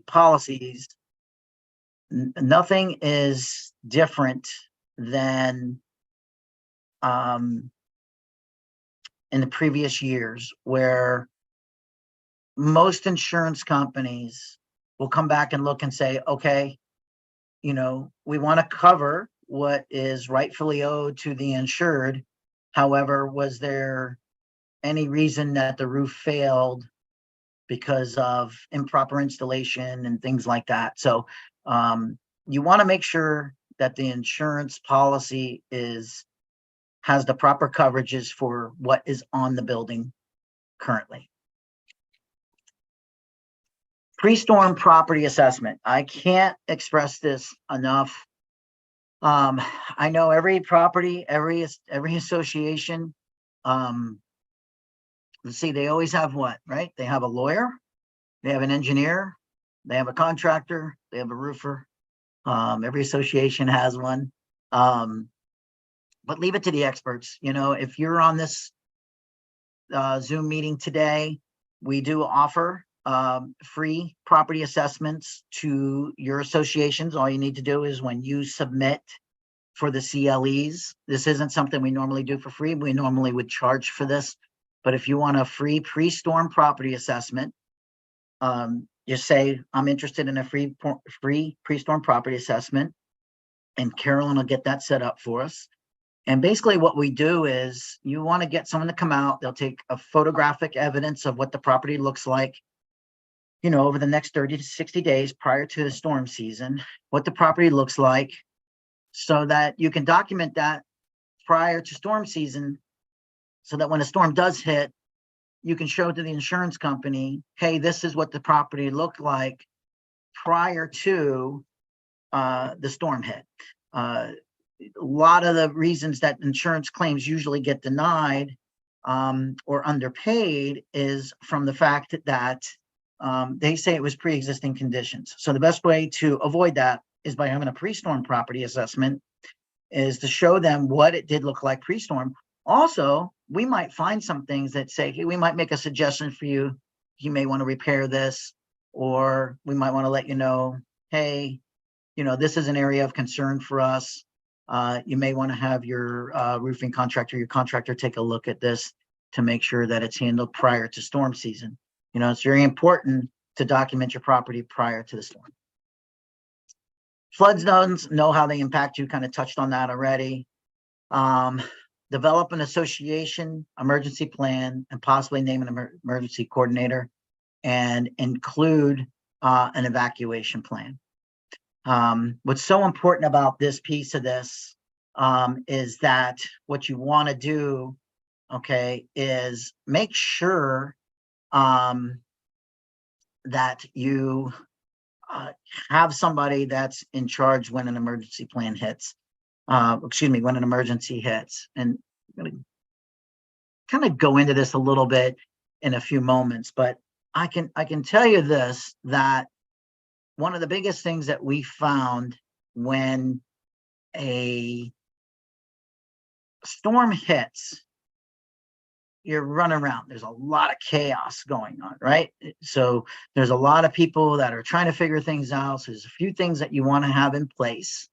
policies, nothing is different than in the previous years, where most insurance companies will come back and look and say, okay, we want to cover what is rightfully owed to the insured. However, was there any reason that the roof failed because of improper installation and things like that? So you want to make sure that the insurance policy has the proper coverages for what is on the building currently. Pre-storm property assessment. I can't express this enough. I know every property, every association, let's see, they always have what, right? They have a lawyer, they have an engineer, they have a contractor, they have a roofer. Every association has one. But leave it to the experts. If you're on this Zoom meeting today, we do offer free property assessments to your associations. All you need to do is, when you submit for the CLEs, this isn't something we normally do for free. We normally would charge for this. But if you want a free pre-storm property assessment, you say, I'm interested in a free pre-storm property assessment, and Carolyn will get that set up for us. And basically what we do is, you want to get someone to come out. They'll take a photographic evidence of what the property looks like, over the next 30 to 60 days prior to the storm season, what the property looks like, so that you can document that prior to storm season, so that when a storm does hit, you can show to the insurance company, hey, this is what the property looked like prior to the storm hit. A lot of the reasons that insurance claims usually get denied or underpaid is from the fact that they say it was pre-existing conditions. So the best way to avoid that is by having a pre-storm property assessment, is to show them what it did look like pre-storm. Also, we might find some things that say, hey, we might make a suggestion for you. You may want to repair this, or we might want to let you know, hey, this is an area of concern for us. You may want to have your roofing contractor, your contractor, take a look at this to make sure that it's handled prior to storm season. It's very important to document your property prior to the storm. Flood zones, know how they impact you. Kind of touched on that already. Develop an association emergency plan, and possibly name an emergency coordinator, and include an evacuation plan. What's so important about this piece of this is that what you want to do, okay, is make sure that you have somebody that's in charge when an emergency plan hits. When an emergency hits. And I'm going to kind of go into this a little bit in a few moments, but I can tell you this, that one of the biggest things that we found when a storm hits, you're running around. There's a lot of chaos going on, right? So there's a lot of people that are trying to figure things out. So there's a few things that you want to have in place,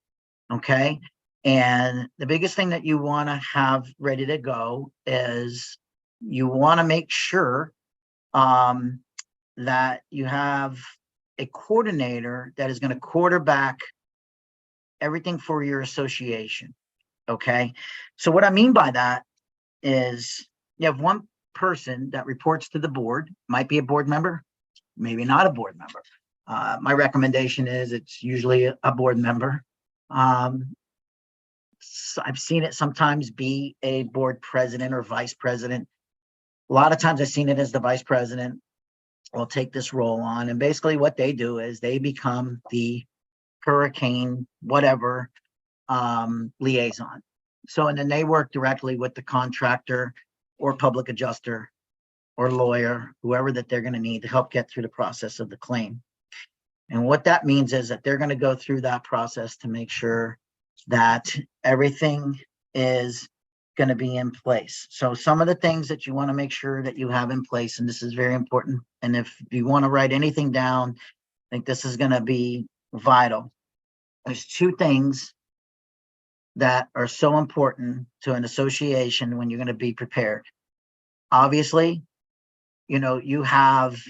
okay? And the biggest thing that you want to have ready to go is, you want to make sure that you have a coordinator that is going to quarterback everything for your association, okay? So what I mean by that is, you have one person that reports to the board, might be a board member, maybe not a board member. My recommendation is it's usually a board member. I've seen it sometimes be a board president or vice president. A lot of times I've seen it as the vice president will take this role on. And basically what they do is they become the hurricane, whatever, liaison. So, and then they work directly with the contractor or public adjuster or lawyer, whoever that they're going to need to help get through the process of the claim. And what that means is that they're going to go through that process to make sure that everything is going to be in place. So some of the things that you want to make sure that you have in place, and this is very important, and if you want to write anything down, I think this is going to be vital. There's two things that are so important to an association when you're going to be prepared. Obviously, you have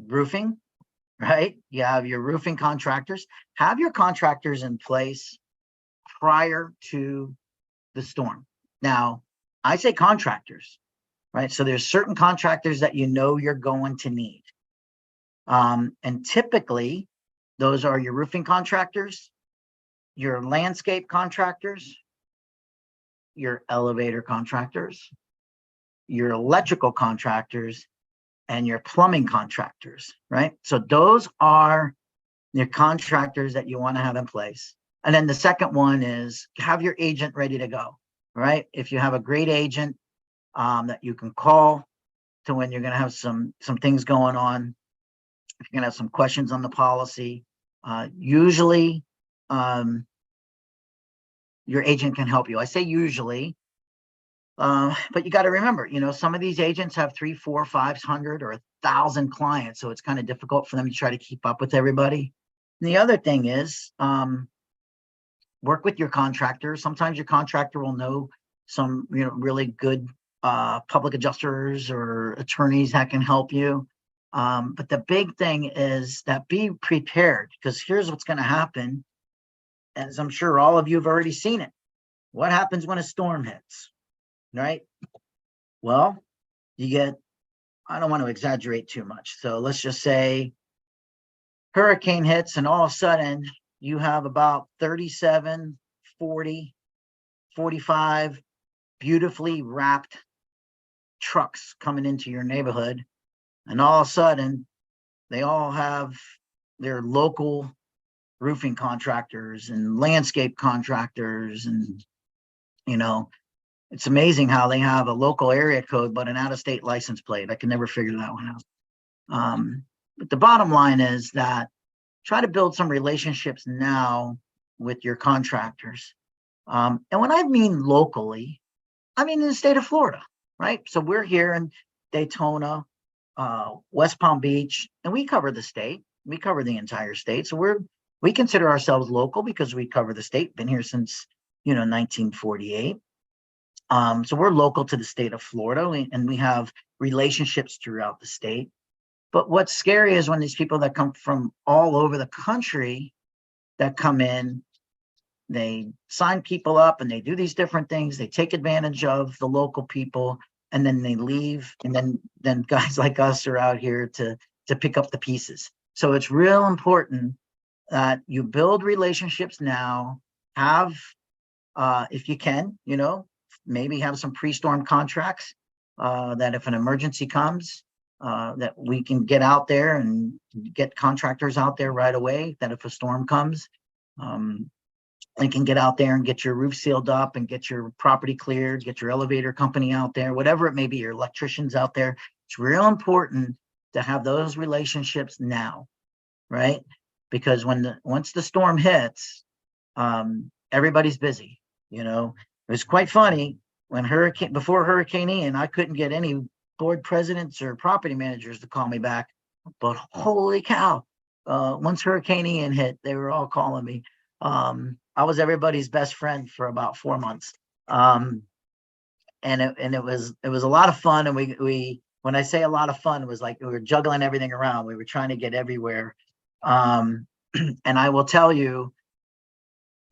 roofing, right? You have your roofing contractors. Have your contractors in place prior to the storm. Now, I say contractors, right? So there's certain contractors that you're going to need. And typically, those are your roofing contractors, your landscape contractors, your elevator contractors, your electrical contractors, and your plumbing contractors, right? So those are your contractors that you want to have in place. And then the second one is have your agent ready to go, right? If you have a great agent that you can call to when you're going to have some things going on, if you're going to have some questions on the policy, usually your agent can help you. I say usually, but you got to remember, some of these agents have 300, 400, 500 or 1,000 clients, so it's kind of difficult for them to try to keep up with everybody. And the other thing is, work with your contractor. Sometimes your contractor will know some, really good public adjusters or attorneys that can help you. But the big thing is that be prepared, because here's what's going to happen, as I'm sure all of you have already seen it. What happens when a storm hits, right? Well, you get, I don't want to exaggerate too much. So let's just say hurricane hits and all of a sudden you have about 37, 40, 45 beautifully wrapped trucks coming into your neighborhood. And all of a sudden they all have their local roofing contractors and landscape contractors. And, it's amazing how they have a local area code, but an out-of-state license plate. I can never figure that one out. But the bottom line is that try to build some relationships now with your contractors. And when I mean locally, I mean in the state of Florida, right? So we're here in Daytona, West Palm Beach, and we cover the state. We cover the entire state. So we consider ourselves local because we cover the state, been here since, 1948. So we're local to the state of Florida, and we have relationships throughout the state. But what's scary is when these people that come from all over the country that come in, they sign people up and they do these different things. They take advantage of the local people and then they leave. And then guys like us are out here to pick up the pieces. So it's real important that you build relationships now, have, if you can, maybe have some pre-storm contracts that if an emergency comes, that we can get out there and get contractors out there right away, that if a storm comes, they can get out there and get your roof sealed up and get your property cleared, get your elevator company out there, whatever it may be, your electricians out there. It's real important to have those relationships now, right? Because once the storm hits, everybody's busy. It was quite funny when before Hurricane Ian, I couldn't get any board presidents or property managers to call me back, but holy cow, once Hurricane Ian hit, they were all calling me. I was everybody's best friend for about 4 months. And it was a lot of fun. And we when I say a lot of fun, it was like we were juggling everything around. We were trying to get everywhere. And I will tell you,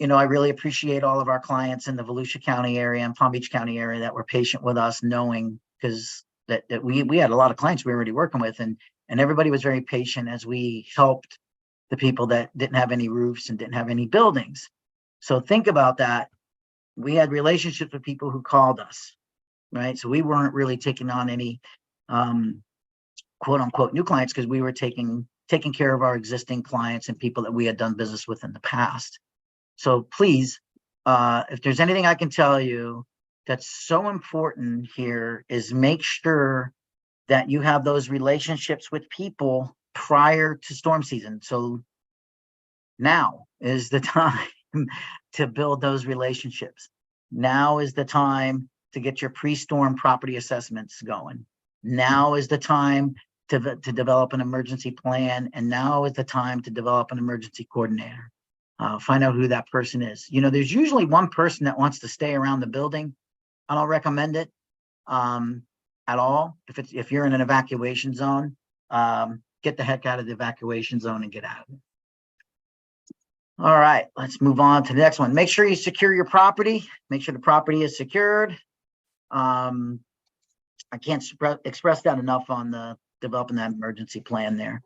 I really appreciate all of our clients in the Volusia County area and Palm Beach County area that were patient with us, knowing because that we had a lot of clients we were already working with, and everybody was very patient as we helped the people that didn't have any roofs and didn't have any buildings. So think about that. We had relationships with people who called us, right? So we weren't really taking on any quote unquote new clients because we were taking care of our existing clients and people that we had done business with in the past. So please, if there's anything I can tell you that's so important here is make sure that you have those relationships with people prior to storm season. So now is the time to build those relationships. Now is the time to get your pre-storm property assessments going. Now is the time to develop an emergency plan. And now is the time to develop an emergency coordinator. Find out who that person is. There's usually one person that wants to stay around the building. I don't recommend it at all. If you're in an evacuation zone, get the heck out of the evacuation zone and get out of it. All right, let's move on to the next one. Make sure you secure your property. Make sure the property is secured. I can't express that enough on the developing that emergency plan there.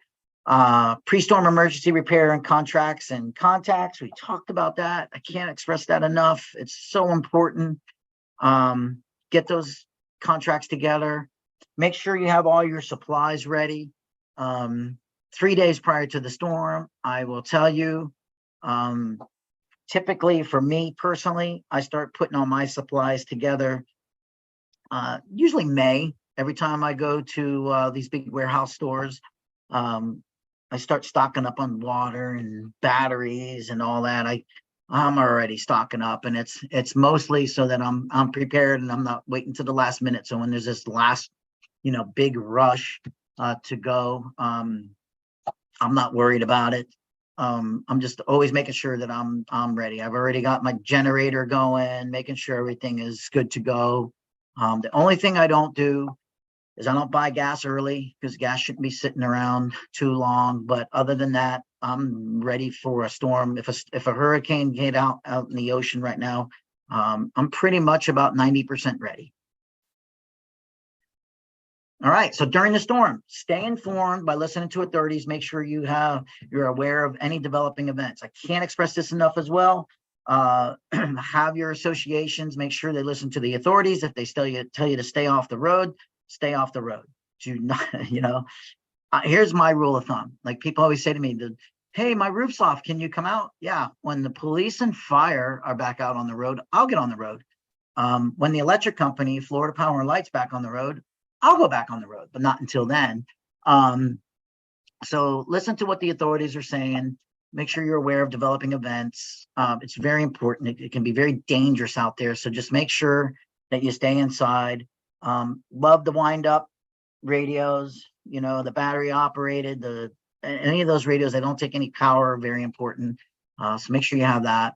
Pre-storm emergency repair and contracts and contacts. We talked about that. I can't express that enough. It's so important. Get those contracts together. Make sure you have all your supplies ready. 3 days prior to the storm, I will tell you, typically for me personally, I start putting all my supplies together usually May. Every time I go to these big warehouse stores, I start stocking up on water and batteries and all that. I'm already stocking up, and it's mostly so that I'm prepared and I'm not waiting to the last minute. So when there's this last, big rush to go, I'm not worried about it. I'm just always making sure that I'm ready. I've already got my generator going, making sure everything is good to go. The only thing I don't do is I don't buy gas early, because gas shouldn't be sitting around too long. But other than that, I'm ready for a storm. If a hurricane get out in the ocean right now, I'm pretty much about 90% ready. All right, so during the storm, stay informed by listening to authorities. Make sure you're aware of any developing events. I can't express this enough as well. Have your associations, make sure they listen to the authorities. If they tell you to stay off the road, stay off the road. Do not, here's my rule of thumb. Like, people always say to me, hey, my roof's off, can you come out? Yeah, when the police and fire are back out on the road, I'll get on the road. When the electric company, Florida Power and Light's back on the road, I'll go back on the road, but not until then. So listen to what the authorities are saying. Make sure you're aware of developing events. It's very important. It can be very dangerous out there. So just make sure that you stay inside. Love the wind-up radios, the battery operated, any of those radios, they don't take any power, very important. So make sure you have that.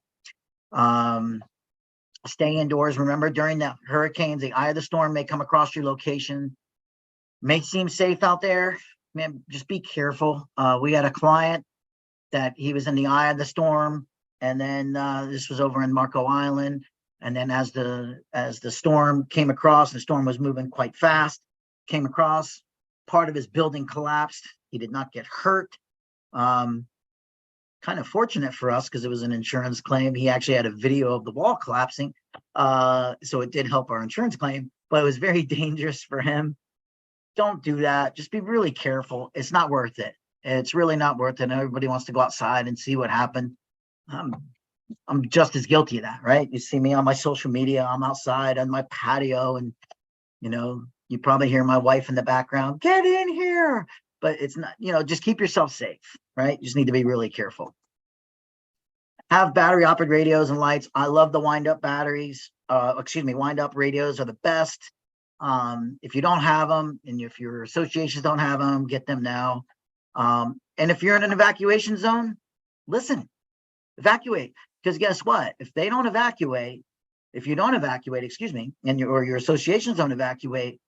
Stay indoors. Remember, during the hurricanes, the eye of the storm may come across your location. May seem safe out there. Man, just be careful. We had a client that he was in the eye of the storm, and then this was over in Marco Island. And then as the storm came across, the storm was moving quite fast, came across, part of his building collapsed. He did not get hurt. Kind of fortunate for us, because it was an insurance claim. He actually had a video of the wall collapsing. So it did help our insurance claim, but it was very dangerous for him. Don't do that. Just be really careful. It's not worth it. It's really not worth it. Everybody wants to go outside and see what happened. I'm just as guilty of that, right? You see me on my social media, I'm outside on my patio, and you probably hear my wife in the background, get in here. But it's not, just keep yourself safe, right? You just need to be really careful. Have battery operated radios and lights. I love the wind-up batteries. Wind-up radios are the best. If you don't have them, and if your associations don't have them, get them now. And if you're in an evacuation zone, listen, evacuate. Because guess what? If they don't evacuate, if you don't evacuate, and your associations don't evacuate,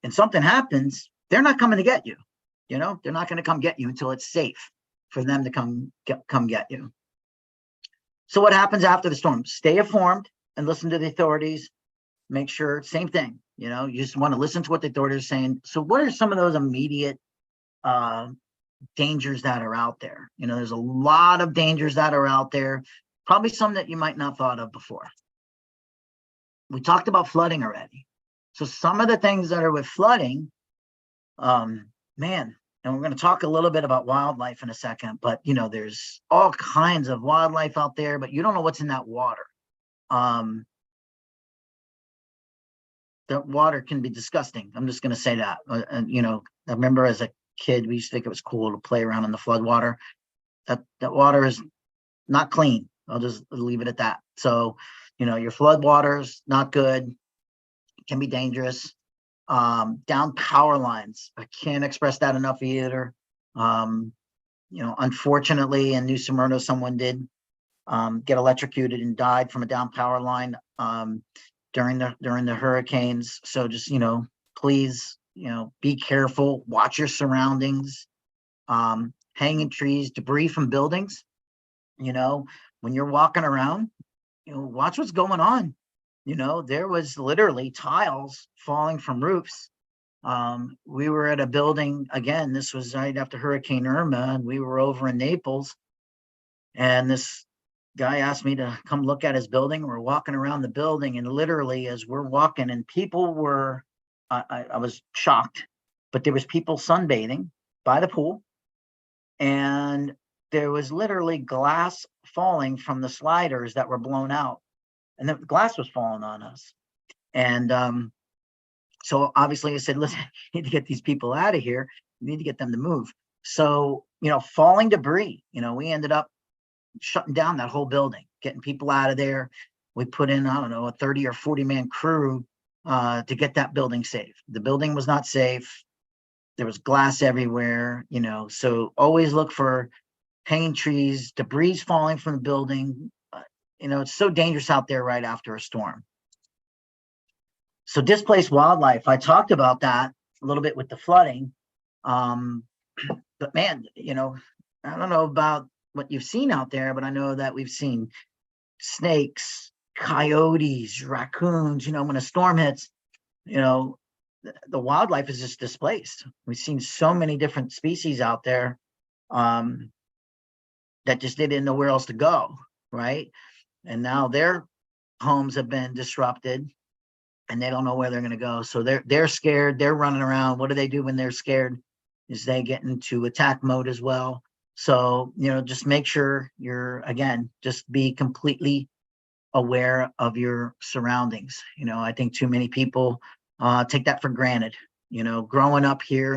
and something happens, they're not coming to get you. They're not going to come get you until it's safe for them to come get you. So what happens after the storm? Stay informed and listen to the authorities. Make sure, same thing. You just want to listen to what the authorities are saying. So what are some of those immediate dangers that are out there? There's a lot of dangers that are out there. Probably some that you might not thought of before. We talked about flooding already. So some of the things that are with flooding, and we're going to talk a little bit about wildlife in a second, but there's all kinds of wildlife out there, but you don't know what's in that water. The water can be disgusting. I'm just going to say that. I remember as a kid, we used to think it was cool to play around in the flood water. That water is not clean. I'll just leave it at that. So, your flood water is not good. It can be dangerous. down power lines. I can't express that enough either. Unfortunately, in New Smyrna, someone did get electrocuted and died from a down power line during the hurricanes. So just please be careful, watch your surroundings, hanging trees, debris from buildings. When you're walking around, watch what's going on. There was literally tiles falling from roofs. We were at a building, again, this was right after Hurricane Irma, and we were over in Naples, and this guy asked me to come look at his building. We're walking around the building, and literally as we're walking, and people were, I was shocked, but there was people sunbathing by the pool, and there was literally glass falling from the sliders that were blown out, and the glass was falling on us. And so obviously I said, listen, you need to get these people out of here. You need to get them to move. So, falling debris, we ended up shutting down that whole building, getting people out of there. We put in, I don't know, a 30 or 40 man crew to get that building safe. The building was not safe. There was glass everywhere, so always look for hanging trees, debris falling from the building. It's so dangerous out there right after a storm. So displaced wildlife, I talked about that a little bit with the flooding. But man, I don't know about what you've seen out there, but I know that we've seen snakes, coyotes, raccoons. When a storm hits, the wildlife is just displaced. We've seen so many different species out there that just didn't know where else to go, right? And now their homes have been disrupted, and they don't know where they're going to go. So they're scared. They're running around. What do they do when they're scared? Is they get into attack mode as well. So, just make sure just be completely aware of your surroundings. I think too many people take that for granted. Growing up here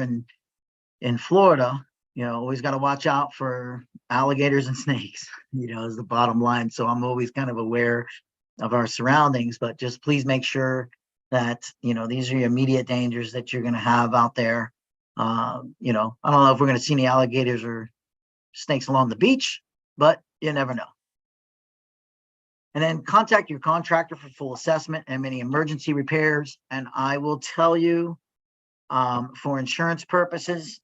in Florida, always got to watch out for alligators and snakes, is the bottom line. So I'm always kind of aware of our surroundings, but just please make sure that, these are your immediate dangers that you're going to have out there. I don't know if we're going to see any alligators or snakes along the beach, but you never know. And then contact your contractor for full assessment and any emergency repairs. And I will tell you, for insurance purposes,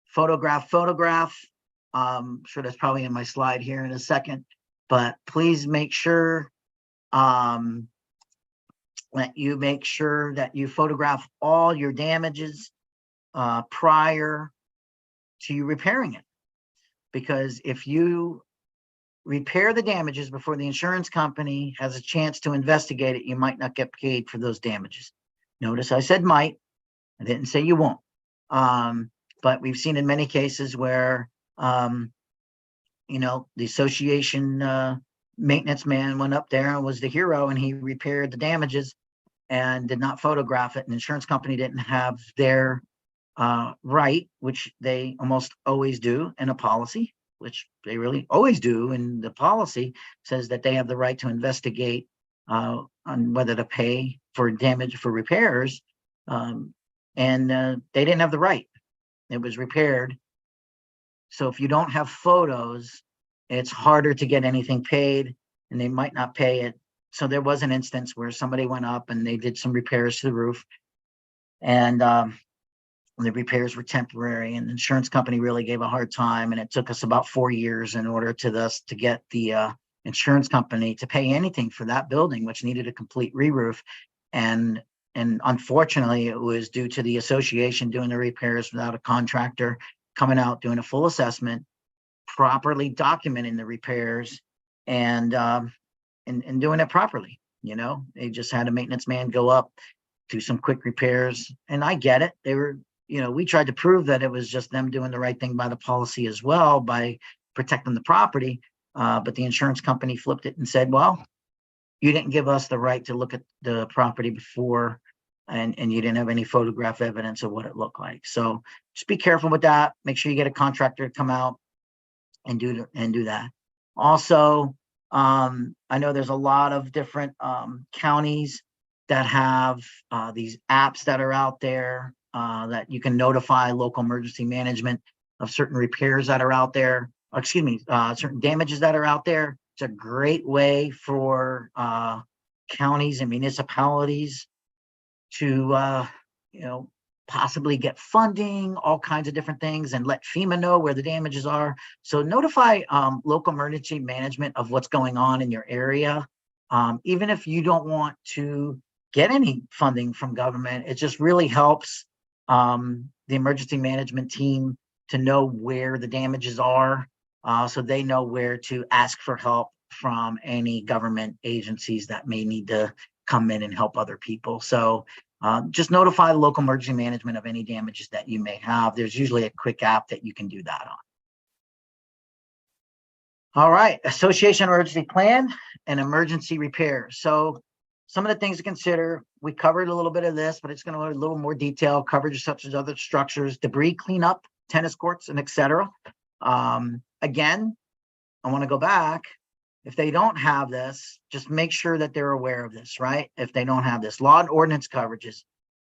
photograph. I'm sure that's probably in my slide here in a second, but please make sure that you photograph all your damages prior to you repairing it. Because if you repair the damages before the insurance company has a chance to investigate it, you might not get paid for those damages. Notice I said might, I didn't say you won't. But we've seen in many cases where, the association maintenance man went up there and was the hero, and he repaired the damages and did not photograph it. And the insurance company didn't have their right, which they almost always do in a policy, which they really always do. And the policy says that they have the right to investigate on whether to pay for damage for repairs. And they didn't have the right. It was repaired. So if you don't have photos, it's harder to get anything paid, and they might not pay it. So there was an instance where somebody went up and they did some repairs to the roof, and the repairs were temporary, and the insurance company really gave a hard time. And it took us about 4 years in order to get the insurance company to pay anything for that building, which needed a complete re-roof. And unfortunately, it was due to the association doing the repairs without a contractor coming out, doing a full assessment, properly documenting the repairs, and doing it properly. They just had a maintenance man go up, do some quick repairs. And I get it. They were, we tried to prove that it was just them doing the right thing by the policy as well, by protecting the property. But the insurance company flipped it and said, well, you didn't give us the right to look at the property before, and you didn't have any photograph evidence of what it looked like. So just be careful with that. Make sure you get a contractor to come out and do that. Also, I know there's a lot of different counties that have these apps that are out there that you can notify local emergency management of certain repairs that are out there, or excuse me, certain damages that are out there. It's a great way for counties and municipalities to, possibly get funding, all kinds of different things, and let FEMA know where the damages are. So notify local emergency management of what's going on in your area. Even if you don't want to get any funding from government, it just really helps the emergency management team to know where the damages are, so they know where to ask for help from any government agencies that may need to come in and help other people. So just notify the local emergency management of any damages that you may have. There's usually a quick app that you can do that on. All right, association emergency plan and emergency repair. So some of the things to consider, we covered a little bit of this, but it's going to go a little more detail, coverage such as other structures, debris cleanup, tennis courts, and etc. Again, I want to go back. If they don't have this, just make sure that they're aware of this, right? If they don't have this, law and ordinance coverages,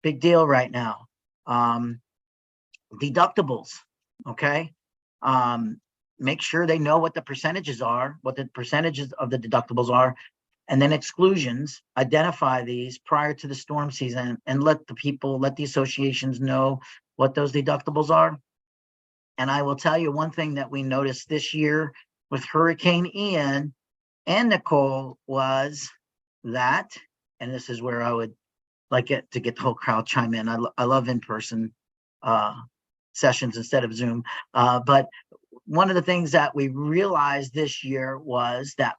big deal right now. Deductibles, okay? Make sure they know what the percentages are, what the percentages of the deductibles are, and then exclusions, identify these prior to the storm season and let the associations know what those deductibles are. And I will tell you one thing that we noticed this year with Hurricane Ian and Nicole was that, and this is where I would like it to get the whole crowd chime in. I love in-person sessions instead of Zoom. But one of the things that we realized this year was that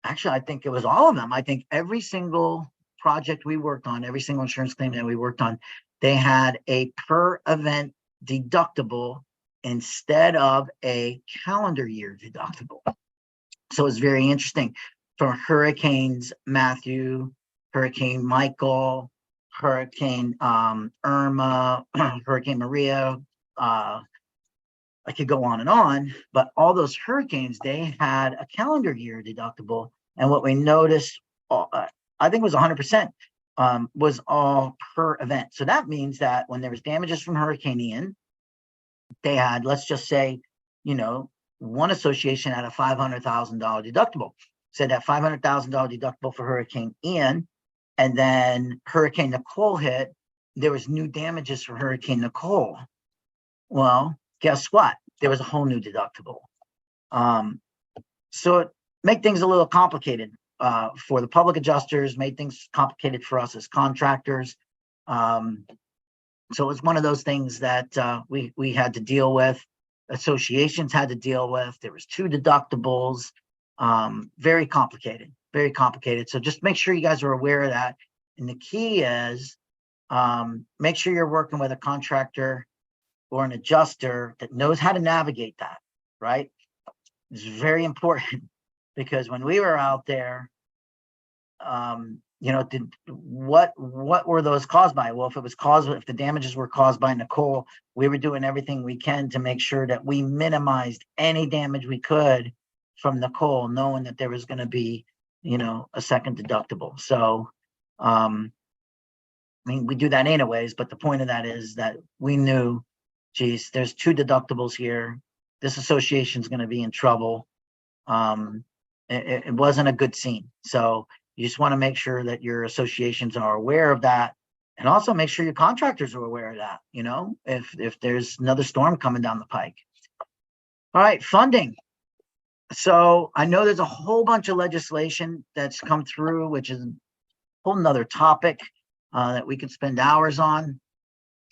actually, I think it was all of them. I think every single project we worked on, every single insurance claim that we worked on, they had a per event deductible instead of a calendar year deductible. So it's very interesting. For hurricanes Matthew, Hurricane Michael, Hurricane Irma, Hurricane Maria, I could go on, but all those hurricanes, they had a calendar year deductible. And what we noticed, I think it was 100%, was all per event. So that means that when there was damages from Hurricane Ian, they had, let's just say, one association had a $500,000 deductible. So that $500,000 deductible for Hurricane Ian, and then Hurricane Nicole hit, there was new damages for Hurricane Nicole. Well, guess what? There was a whole new deductible. So it made things a little complicated for the public adjusters, made things complicated for us as contractors. So it's one of those things that we had to deal with. Associations had to deal with. There was 2 deductibles. Very complicated, very complicated. So just make sure you guys are aware of that. And the key is make sure you're working with a contractor or an adjuster that knows how to navigate that, right? It's very important because when we were out there, what were those caused by? Well, if the damages were caused by Nicole, we were doing everything we can to make sure that we minimized any damage we could from Nicole, knowing that there was going to be, a second deductible. So, we do that anyways, but the point of that is that we knew, geez, there's 2 deductibles here. This association is going to be in trouble. It wasn't a good scene. So you just want to make sure that your associations are aware of that, and also make sure your contractors are aware of that, if there's another storm coming down the pike. All right, funding. So I know there's a whole bunch of legislation that's come through, which is a whole nother topic that we could spend hours on.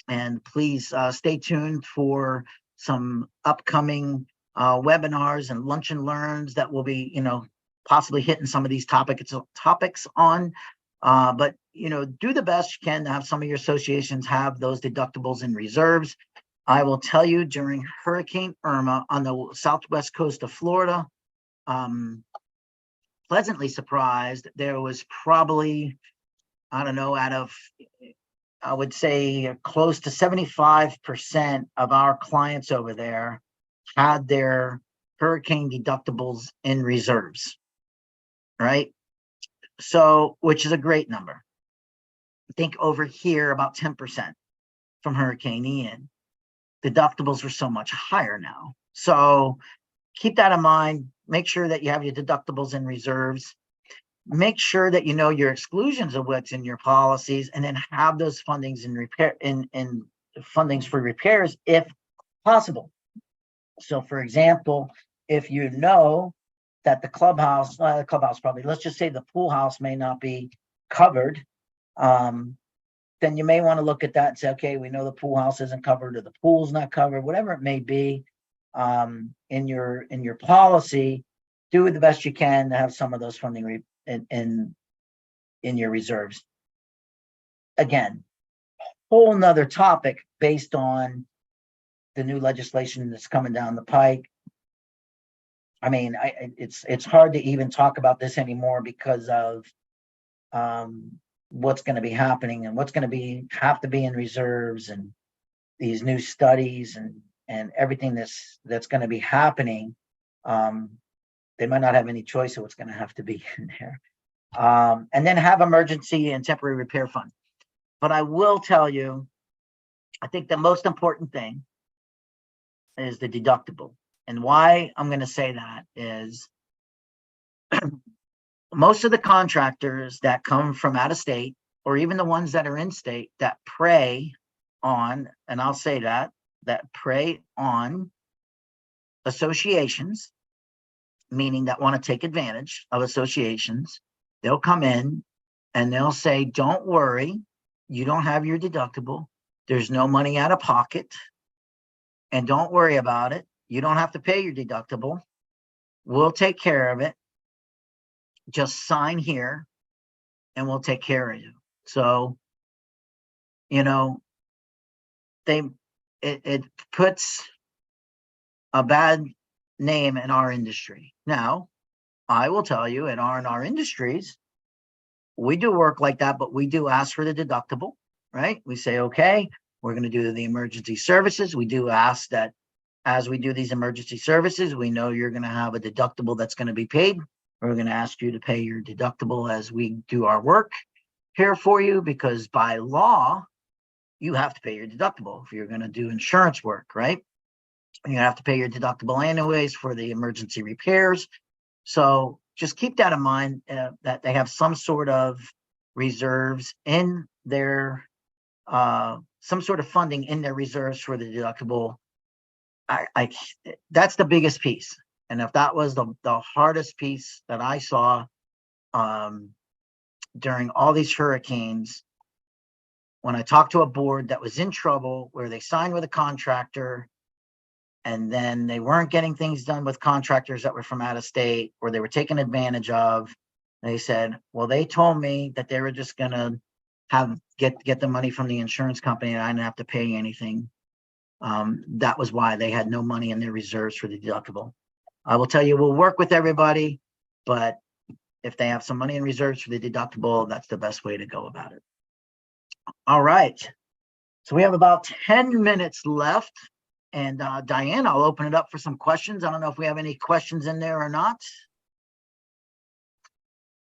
And please stay tuned for some upcoming webinars and lunch and learns that will be, possibly hitting some of these topics on. But, do the best you can to have some of your associations have those deductibles and reserves. I will tell you, during Hurricane Irma on the southwest coast of Florida, pleasantly surprised, there was probably, I don't know, out of, I would say close to 75% of our clients over there had their hurricane deductibles in reserves, right? So, which is a great number. I think over here about 10% from Hurricane Ian. Deductibles are so much higher now. So keep that in mind. Make sure that you have your deductibles and reserves. Make sure that you know your exclusions of what's in your policies, and then have those fundings in repair in fundings for repairs if possible. So for example, if you know that the clubhouse probably, let's just say the pool house may not be covered, then you may want to look at that and say, okay, we know the pool house isn't covered, or the pool's not covered, whatever it may be, in your policy. Do the best you can to have some of those funding in your reserves. Again, whole nother topic based on the new legislation that's coming down the pike. I mean, it's hard to even talk about this anymore because of what's going to be happening and what's going to have to be in reserves, and these new studies and everything that's going to be happening. They might not have any choice of what's going to have to be in there. And then have emergency and temporary repair fund. But I will tell you, I think the most important thing is the deductible. And why I'm going to say that is most of the contractors that come from out of state, or even the ones that are in state, that prey on, and I'll say that prey on associations, meaning that want to take advantage of associations, they'll come in and they'll say, don't worry, you don't have your deductible. There's no money out of pocket. And don't worry about it. You don't have to pay your deductible. We'll take care of it. Just sign here and we'll take care of you. So, it puts a bad name in our industry. Now, I will tell you, at R&R Industries, we do work like that, but we do ask for the deductible, right? We say, okay, we're going to do the emergency services. We do ask that as we do these emergency services, we know you're going to have a deductible that's going to be paid. We're going to ask you to pay your deductible as we do our work here for you, because by law, you have to pay your deductible if you're going to do insurance work, right? You have to pay your deductible anyways for the emergency repairs. So just keep that in mind, that they have some sort of reserves in their, some sort of funding in their reserves for the deductible. That's the biggest piece. And if that was the hardest piece that I saw during all these hurricanes, when I talked to a board that was in trouble, where they signed with a contractor and then they weren't getting things done with contractors that were from out of state, or they were taken advantage of, they said, well, they told me that they were just going to get the money from the insurance company and I didn't have to pay anything. That was why they had no money in their reserves for the deductible. I will tell you, we'll work with everybody, but if they have some money in reserves for the deductible, that's the best way to go about it. All right. So we have about 10 minutes left. And Diane, I'll open it up for some questions. I don't know if we have any questions in there or not.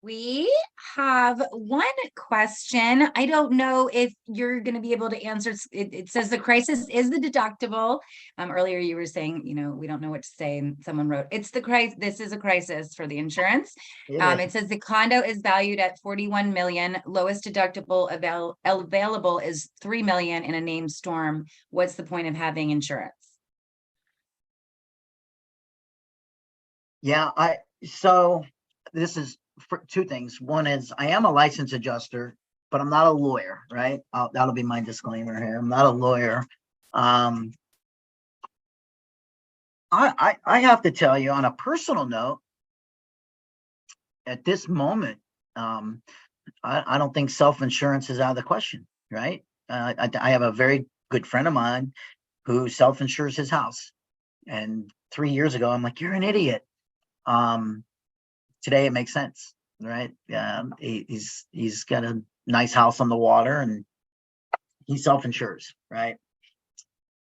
We have one question. I don't know if you're going to be able to answer. It says the crisis is the deductible. Earlier you were saying, we don't know what to say, and someone wrote, it's the crisis. This is a crisis for the insurance. It says the condo is valued at 41 million. Lowest deductible available is 3 million in a named storm. What's the point of having insurance? Yeah, so this is for two things. One is I am a licensed adjuster, but I'm not a lawyer, right? That'll be my disclaimer here. I'm not a lawyer. I have to tell you, on a personal note, at this moment, I don't think self-insurance is out of the question, right? I have a very good friend of mine who self-insures his house. And 3 years ago, I'm like, you're an idiot. Today it makes sense, right? He's got a nice house on the water and he self-insures, right?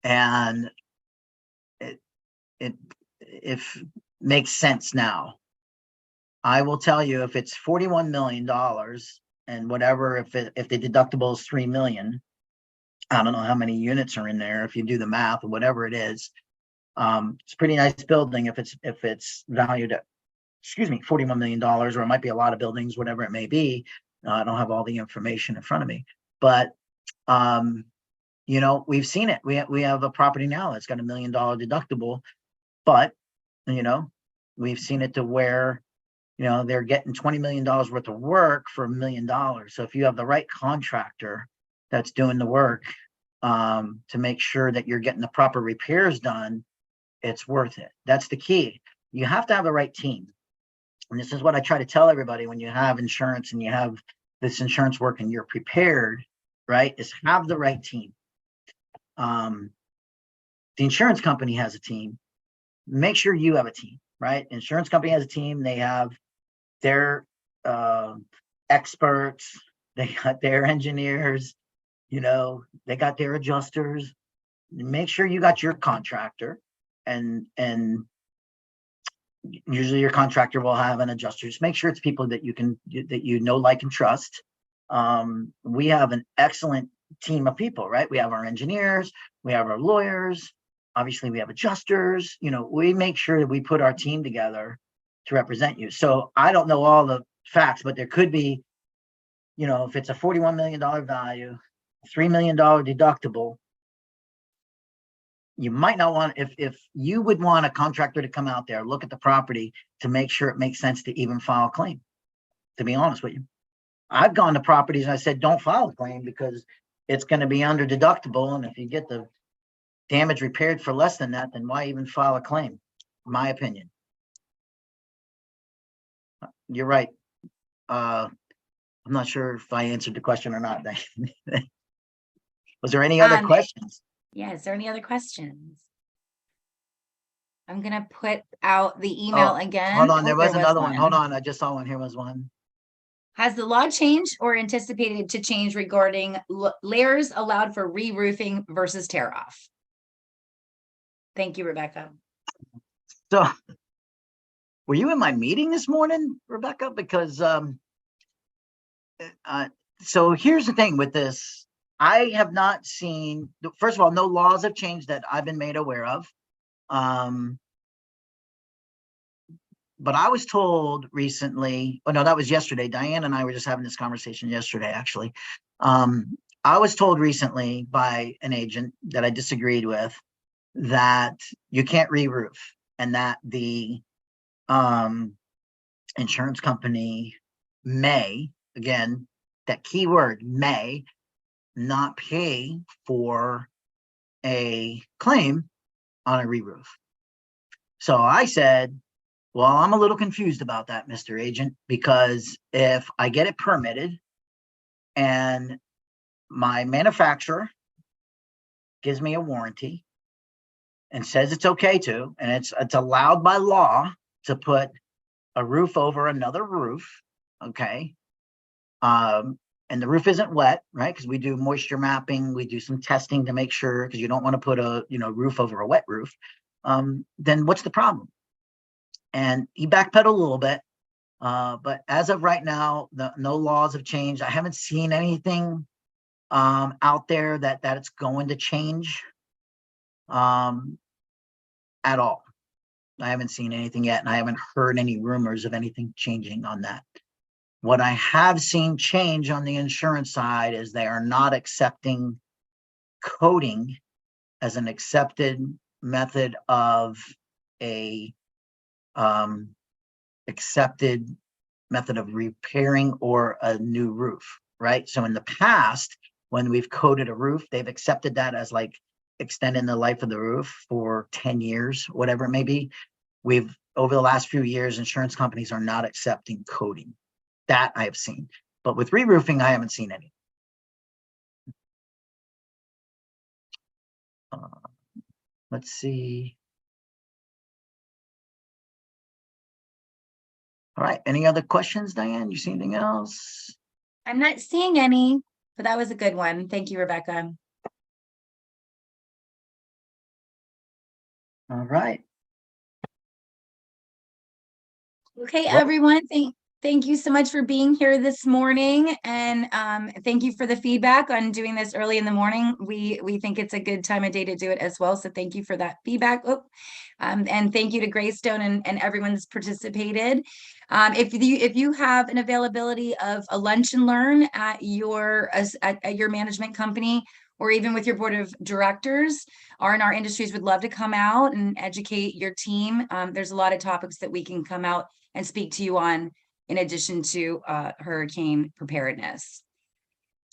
And it makes sense now. I will tell you, if it's $41 million and whatever, if the deductible is 3 million, I don't know how many units are in there. If you do the math or whatever it is, it's a pretty nice building. If it's valued at, $41 million, or it might be a lot of buildings, whatever it may be. I don't have all the information in front of me, but we've seen it. We have a property now that's got $1 million deductible, but we've seen it to where they're getting $20 million worth of work for $1 million. So if you have the right contractor that's doing the work, to make sure that you're getting the proper repairs done, it's worth it. That's the key. You have to have the right team. And this is what I try to tell everybody when you have insurance and you have this insurance work and you're prepared, right? Is have the right team. The insurance company has a team. Make sure you have a team, right? Insurance company has a team. They have their experts. They got their engineers. They got their adjusters. Make sure you got your contractor, and usually your contractor will have an adjuster. Just make sure it's people that you like, and trust. We have an excellent team of people, right? We have our engineers, we have our lawyers, obviously we have adjusters. We make sure that we put our team together to represent you. So I don't know all the facts, but there could be, if it's a $41 million value, $3 million deductible, you might not want, if you would want a contractor to come out there, look at the property to make sure it makes sense to even file a claim, to be honest with you. I've gone to properties and I said, don't file a claim because it's going to be under deductible. And if you get the damage repaired for less than that, then why even file a claim? In my opinion. You're right. I'm not sure if I answered the question or not. Was there any other questions? Yeah, is there any other questions? I'm gonna put out the email again. Hold on, there was another one. Hold on, I just saw one. Here was one. Has the law changed or anticipated to change regarding layers allowed for re-roofing versus tear off? Thank you, Rebecca. So, were you in my meeting this morning, Rebecca? Because so here's the thing with this. I have not seen, first of all, no laws have changed that I've been made aware of. But I was told recently, oh no, that was yesterday. Diane and I were just having this conversation yesterday, actually. I was told recently by an agent that I disagreed with that you can't re-roof, and that the insurance company may, again, that key word, may not pay for a claim on a re-roof. So I said, well, I'm a little confused about that, Mr. Agent, because if I get it permitted and my manufacturer gives me a warranty and says it's okay to, and it's allowed by law to put a roof over another roof, okay? And the roof isn't wet, right? Because we do moisture mapping, we do some testing to make sure, because you don't want to put a roof over a wet roof. Then what's the problem? And he backpedaled a little bit, but as of right now, no laws have changed. I haven't seen anything out there that it's going to change at all. I haven't seen anything yet, and I haven't heard any rumors of anything changing on that. What I have seen change on the insurance side is they are not accepting coating as an accepted method of accepted method of repairing or a new roof, right? So in the past, when we've coated a roof, they've accepted that as like extending the life of the roof for 10 years, whatever it may be. Over the last few years, insurance companies are not accepting coating. That I have seen. But with re-roofing, I haven't seen any. Let's see. All right. Any other questions, Diane? You see anything else? I'm not seeing any, but that was a good one. Thank you, Rebecca. All right. Okay, Well- everyone, thank you so much for being here this morning, and thank you for the feedback on doing this early in the morning. We think it's a good time of day to do it as well, so thank you for that feedback. And thank you to Greystone and everyone that's participated. If you have an availability of a lunch and learn at your management company, or even with your board of directors, R&R Industries would love to come out and educate your team. There's a lot of topics that we can come out and speak to you on, in addition to hurricane preparedness.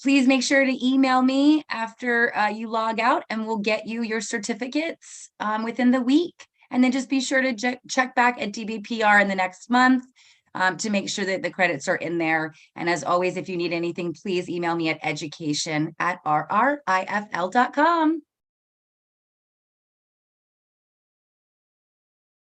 Please make sure to email me after you log out, and we'll get you your certificates within the week. And then just be sure to check back at DBPR in the next month to make sure that the credits are in there. And as always, if you need anything, please email me at education@rrifl.com.